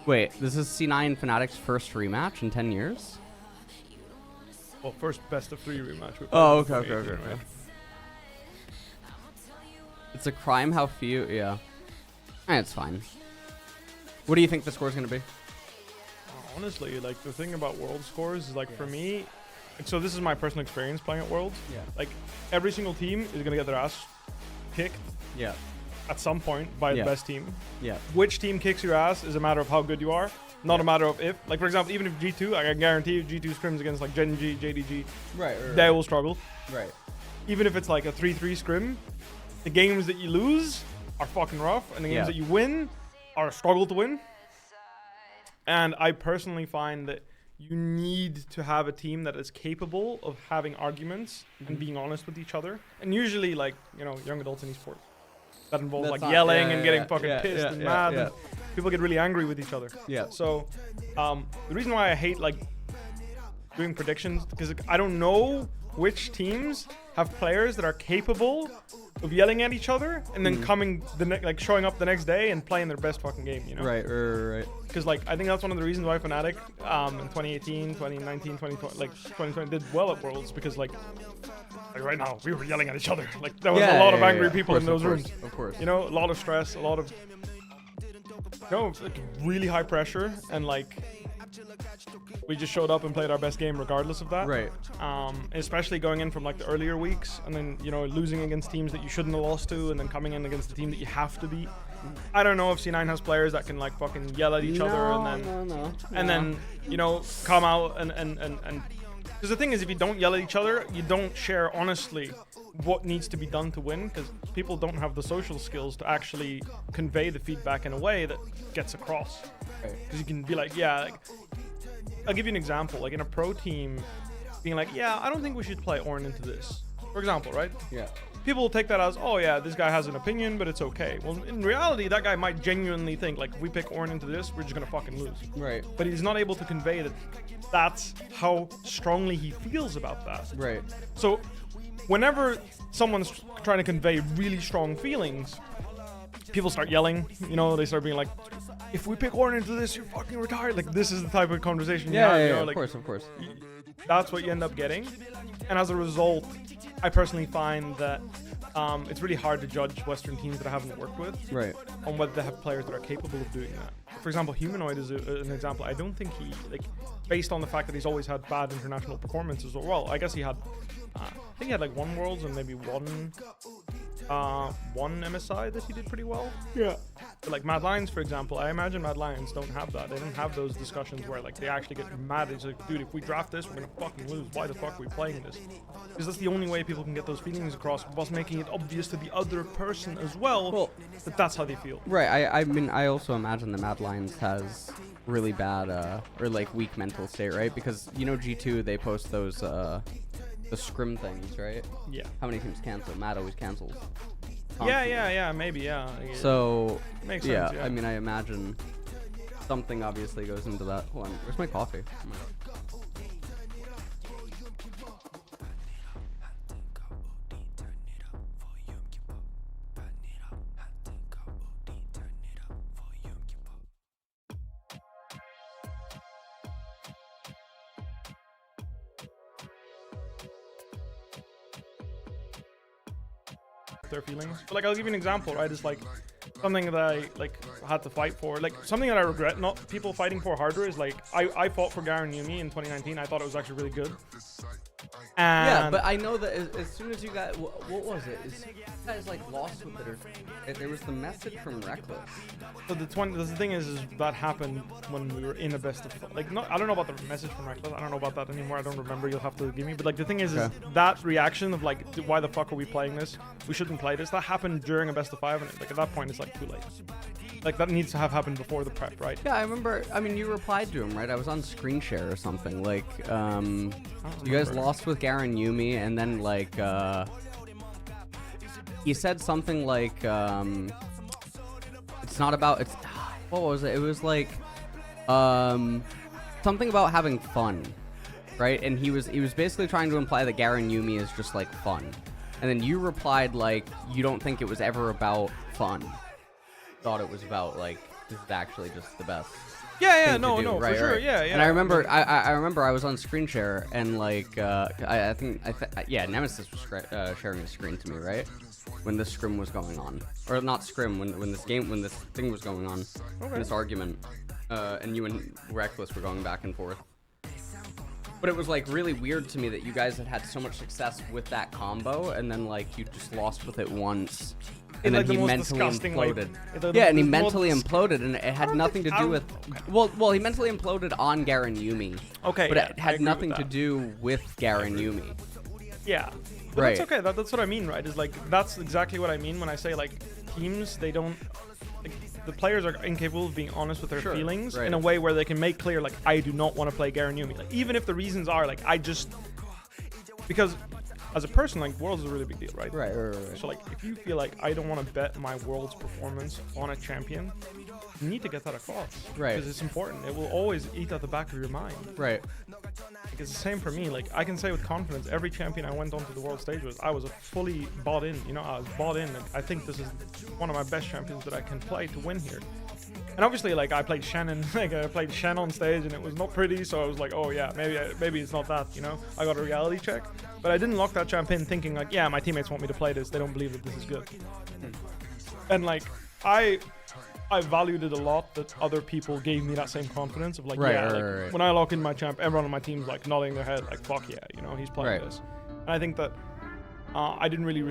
Wait, this is C9 Fnatic's first rematch in 10 years? Well, first best of 3 rematch. Oh, okay. It's a crime how few, yeah. It's fine. What do you think the score's gonna be? Honestly, like the thing about world scores is like for me, so this is my personal experience playing at Worlds. Yeah. Like every single team is gonna get their ass kicked. Yeah. At some point by the best team. Yeah. Which team kicks your ass is a matter of how good you are, not a matter of if. Like for example, even if G2, I can guarantee you G2 scrims against like Gen G, JDG, Right. they will struggle. Right. Even if it's like a 3-3 scrim, the games that you lose are fucking rough, and the games that you win are a struggle to win. And I personally find that you need to have a team that is capable of having arguments and being honest with each other. And usually, like, you know, young adults in esports, that involves like yelling and getting fucking pissed and mad. And people get really angry with each other. Yeah. So the reason why I hate like doing predictions, because I don't know which teams have players that are capable of yelling at each other and then coming like showing up the next day and playing their best fucking game, you know? Right. Because like I think that's one of the reasons why Fnatic in 2018, 2019, 2020, like 2020 did well at Worlds, because like right now we were yelling at each other. Like there was a lot of angry people in those rooms. Of course. You know, a lot of stress, a lot of like really high pressure, and like we just showed up and played our best game regardless of that. Right. Especially going in from like the earlier weeks, and then, you know, losing against teams that you shouldn't have lost to, and then coming in against the team that you have to beat. I don't know if C9 has players that can like fucking yell at each other and then, you know, come out and because the thing is, if you don't yell at each other, you don't share honestly what needs to be done to win, because people don't have the social skills to actually convey the feedback in a way that gets across. Because you can be like, yeah, like, I'll give you an example. Like in a pro team, being like, yeah, I don't think we should play Ornn into this, for example, right? Yeah. People will take that as, oh yeah, this guy has an opinion, but it's okay. Well, in reality, that guy might genuinely think, like, if we pick Ornn into this, we're just gonna fucking lose. Right. But he's not able to convey that that's how strongly he feels about that. Right. So, whenever someone's trying to convey really strong feelings, people start yelling, you know, they start being like, if we pick Ornn into this, you're fucking retired. Like, this is the type of conversation you have, you know? Like, of course. That's what you end up getting. And as a result, I personally find that it's really hard to judge Western teams that I haven't worked with on whether they have players that are capable of doing that. For example, Humanoid is an example. I don't think he, like, based on the fact that he's always had bad international performances, or well, I guess he had, I think he had like one Worlds and maybe one MSI that he did pretty well. Yeah. But like Mad Lions, for example, I imagine Mad Lions don't have that. They don't have those discussions where like they actually get mad. It's like, dude, if we draft this, we're gonna fucking lose. Why the fuck are we playing this? Because that's the only way people can get those feelings across, whilst making it obvious to the other person as well that that's how they feel. Right. I mean, I also imagine the Mad Lions has really bad or like weak mental state, right? Because, you know, G2, they post those the scrim things, right? Yeah. How many teams cancel? Mad always cancels. Yeah, maybe, yeah. So, makes sense, I mean, I imagine something obviously goes into that. Hold on, where's my coffee? Their feelings. But like, I'll give you an example, right? It's like something that I like had to fight for, like something that I regret not people fighting for harder is like I fought for Garen Yumi in 2019. I thought it was actually really good. And yeah, but I know that as soon as you got, what was it? You guys like lost with it, or there was the message from Reckless. So the thing is that happened when we were in a best of, like, not, I don't know about the message from Reckless. I don't know about that anymore. I don't remember. You'll have to give me. But like the thing is that reaction of like, why the fuck are we playing this? We shouldn't play this. That happened during a best of 5, and like at that point it's like too late. Like that needs to have happened before the prep, right? Yeah, I remember. I mean, you replied to him, right? I was on screen share or something. Like, you guys lost with Garen Yumi, and then like, he said something like, it's not about. It's what was it? It was like, something about having fun, right? And he was basically trying to imply that Garen Yumi is just like fun, and then you replied like, you don't think it was ever about fun. Thought it was about like this is actually just the best. Yeah, no, for sure, right. yeah. And I remember, I remember I was on screen share, and like, I think, Nemesis was sharing a screen to me, right, when this scrim was going on, or not scrim, when this thing was going on, this argument, and you and Reckless were going back and forth. But it was like really weird to me that you guys had so much success with that combo, and then like you just lost with it once. And then he mentally imploded. And he mentally imploded, and it had nothing to do with. Well, he mentally imploded on Garen Yuumi. Okay, but it had nothing to do with Garen Yuumi. Yeah, but that's okay. That's what I mean, right? Is like that's exactly what I mean when I say like teams. They don't. Like, the players are incapable of being honest with their feelings in a way where they can make clear like I do not want to play Garen Yuumi. Like, even if the reasons are like I just because. As a person, like, Worlds is a really big deal, right? Right. So, like, if you feel like I don't want to bet my Worlds performance on a champion, you need to get that across. Right. Because it's important. It will always eat at the back of your mind. Right. Like, it's the same for me. Like, I can say with confidence, every champion I went onto the world stage with, I was fully bought in. You know, I was bought in. And I think this is one of my best champions that I can play to win here. And obviously, like, I played Shannon. Like, I played Shen on stage, and it was not pretty. So I was like, oh yeah, maybe it's not that. You know, I got a reality check. But I didn't lock that champ in thinking like, yeah, my teammates want me to play this. They don't believe that this is good. And like, I valued it a lot that other people gave me that same confidence of like, when I lock in my champ, everyone on my team's like nodding their head like, fuck yeah, you know, he's playing this. And I think that I didn't really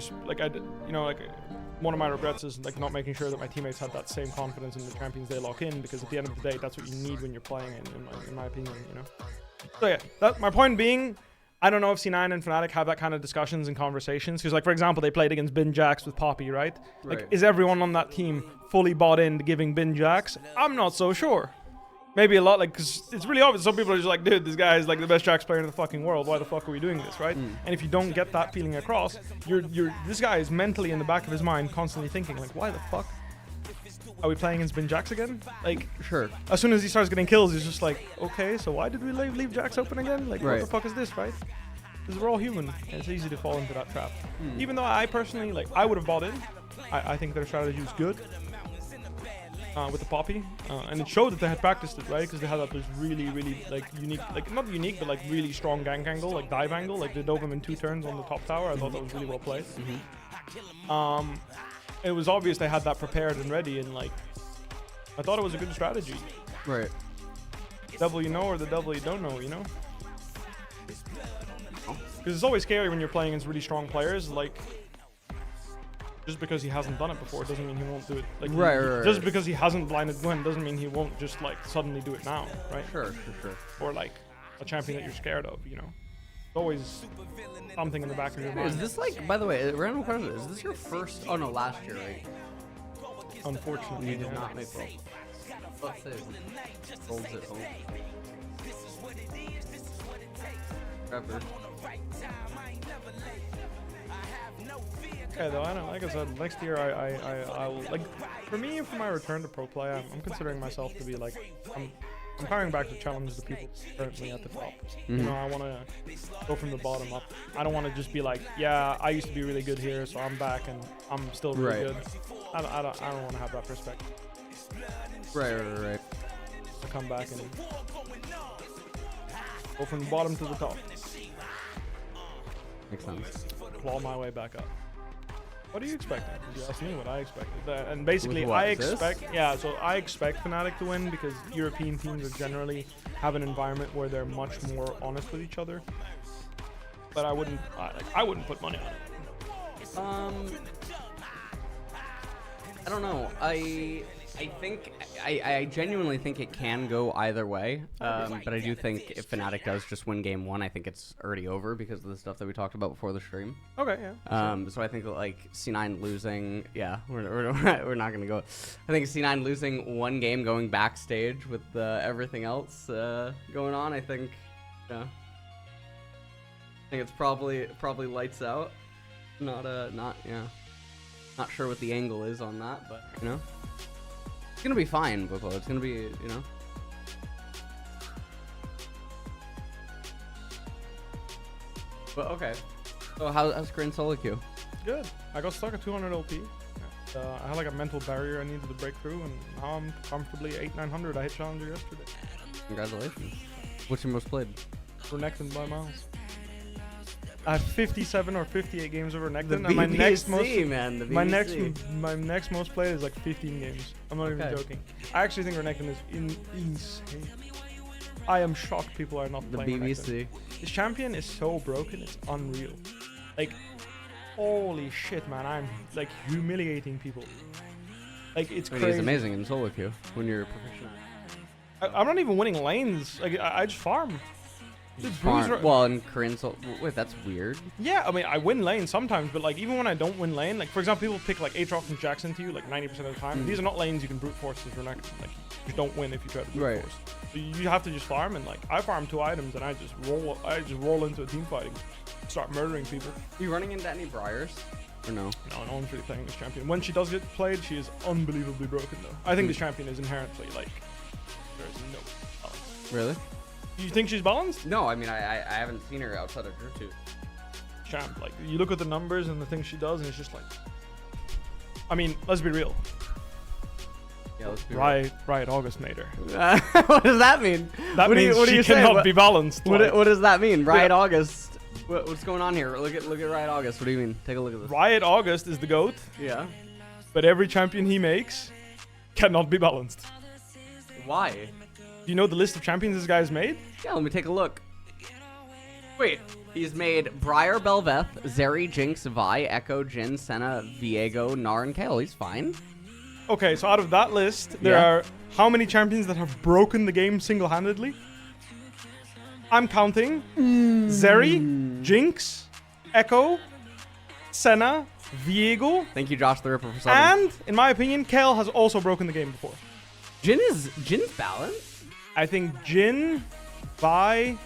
one of my regrets is like not making sure that my teammates had that same confidence in the champions they lock in, because at the end of the day, that's what you need when you're playing, in my opinion, you know. So yeah, my point being, I don't know if C9 and Fnatic have that kind of discussions and conversations, because like, for example, they played against Bin Jax with Poppy, right? Like, is everyone on that team fully bought into giving Bin Jax? I'm not so sure. Maybe a lot, like, because it's really obvious. Some people are just like, dude, this guy is like the best Jax player in the fucking world. Why the fuck are we doing this, right? And if you don't get that feeling across, this guy is mentally in the back of his mind constantly thinking like, why the fuck are we playing against Bin Jax again? Like, as soon as he starts getting kills, he's just like, okay, so why did we leave Jax open again? Like, what the fuck is this, right? Because we're all human, and it's easy to fall into that trap. Even though I personally, like, I would have bought in. I think their strategy was good with the Poppy, and it showed that they had practiced it, right? Because they had that this really, like, unique, like, not unique, but like really strong gank angle, like dive angle. Like, they dove him in 2 turns on the top tower. I thought that was really well played. It was obvious they had that prepared and ready, and like, I thought it was a good strategy. Right. Devil you know, or the devil you don't know, you know? Because it's always scary when you're playing against really strong players. Like, just because he hasn't done it before doesn't mean he won't do it. Like, just because he hasn't blinded Gwen doesn't mean he won't just like suddenly do it now, right? Sure. Or like a champion that you're scared of, you know? Always something in the back of your mind. Is this like, by the way, random question, is this your first, oh no, last year, right? Unfortunately, you did not make well. Let's say holds it home. Trevor. Okay, though, I don't, like I said, next year I will, like, for me, for my return to pro play, I'm considering myself to be like, I'm coming back to challenge the people currently at the top. You know, I want to go from the bottom up. I don't want to just be like, yeah, I used to be really good here, so I'm back and I'm still really good. I don't want to have that perspective. Right. I'll come back and go from the bottom to the top. Makes sense. Claw my way back up. What do you expect? You asked me what I expected. And basically, I expect Fnatic to win, because European teams are generally have an environment where they're much more honest with each other. But I wouldn't put money on it. I don't know. I think I genuinely think it can go either way, but I do think if Fnatic does just win game 1, I think it's already over because of the stuff that we talked about before the stream. Okay, yeah. So I think that, like, C9 losing, we're not gonna go. I think C9 losing 1 game, going backstage with everything else going on. I think it's probably lights out. Not sure what the angle is on that, but you know. It's gonna be fine, Bwipo. It's gonna be, you know. But okay. So how's Grand Solo Queue? Good. I got stuck at 200 LP. I had like a mental barrier I needed to break through, and now I'm comfortably 8-900. I hit Challenger yesterday. Congratulations. What's your most played? Renekton by miles. I have 57 or 58 games over Renekton, The and my next most man, the BBC. my next most played is like 15 games. I'm not even joking. I actually think Renekton is insane. I am shocked people are not playing BBC. Renekton. This champion is so broken, it's unreal. Like, holy shit, man! I'm like humiliating people. Like, it's crazy. He's amazing in solo queue when you're professional. I'm not even winning lanes. Like, I just farm. Well, in Korean solo, wait, that's weird. Yeah, I mean, I win lane sometimes, but like even when I don't win lane, like for example, people pick like Aatrox and Jackson to you like 90% of the time. These are not lanes you can brute force as Renekton. Like, you don't win if you try to brute force. So you have to just farm, and like I farm 2 items and I just roll into a team fighting, start murdering people. Are you running into any Briars? Or no? No one's really playing this champion. When she does get played, she is unbelievably broken though. I think this champion is inherently like there's no balance. Really? You think she's balanced? No, I mean I haven't seen her outside of Virtu. Champ, like you look at the numbers and the things she does, and it's just like, I mean, let's be real. Yeah, let's be Riot August made her. What does that mean? That means she cannot be balanced. What does that mean? Riot August. What's going on here? Look at Riot August. What do you mean? Take a look at this. Riot August is the GOAT. Yeah. But every champion he makes cannot be balanced. Why? Do you know the list of champions this guy's made? Yeah, let me take a look. Wait, he's made Briar, Belveth, Zeri, Jinx, Vi, Echo, Jhin, Senna, Viego, Gnar, and Kayle. He's fine. Okay, so out of that list, there are how many champions that have broken the game single-handedly? I'm counting Zeri, Jinx, Echo, Senna, Viego. Thank you, Josh the Ripper, for subbing. And, in my opinion, Kayle has also broken the game before. Jin's balanced? I think Jhin, Vi,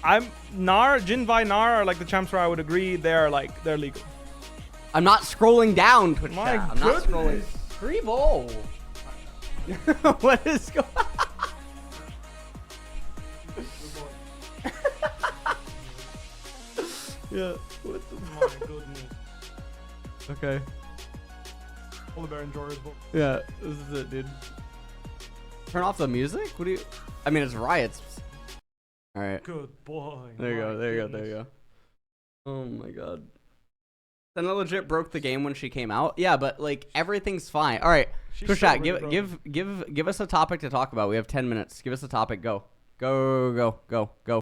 Jhin, Vi, Gnar are like the champs where I would agree they're legal. I'm not scrolling down, Twitch My chat. I'm not scrolling. Freeball. What is going on? Yeah. What the My goodness. Okay. Polar Bear and Jorah's book. Yeah, this is it, dude. Turn off the music? What do you... I mean, it's riots. Alright. Good boy. There you go, there you go, there you go. Oh my god. Senna legit broke the game when she came out. Yeah, but like everything's fine. Alright. Twitch chat, give us a topic to talk about. We have 10 minutes. Give us a topic. Go. Go, go, go, go.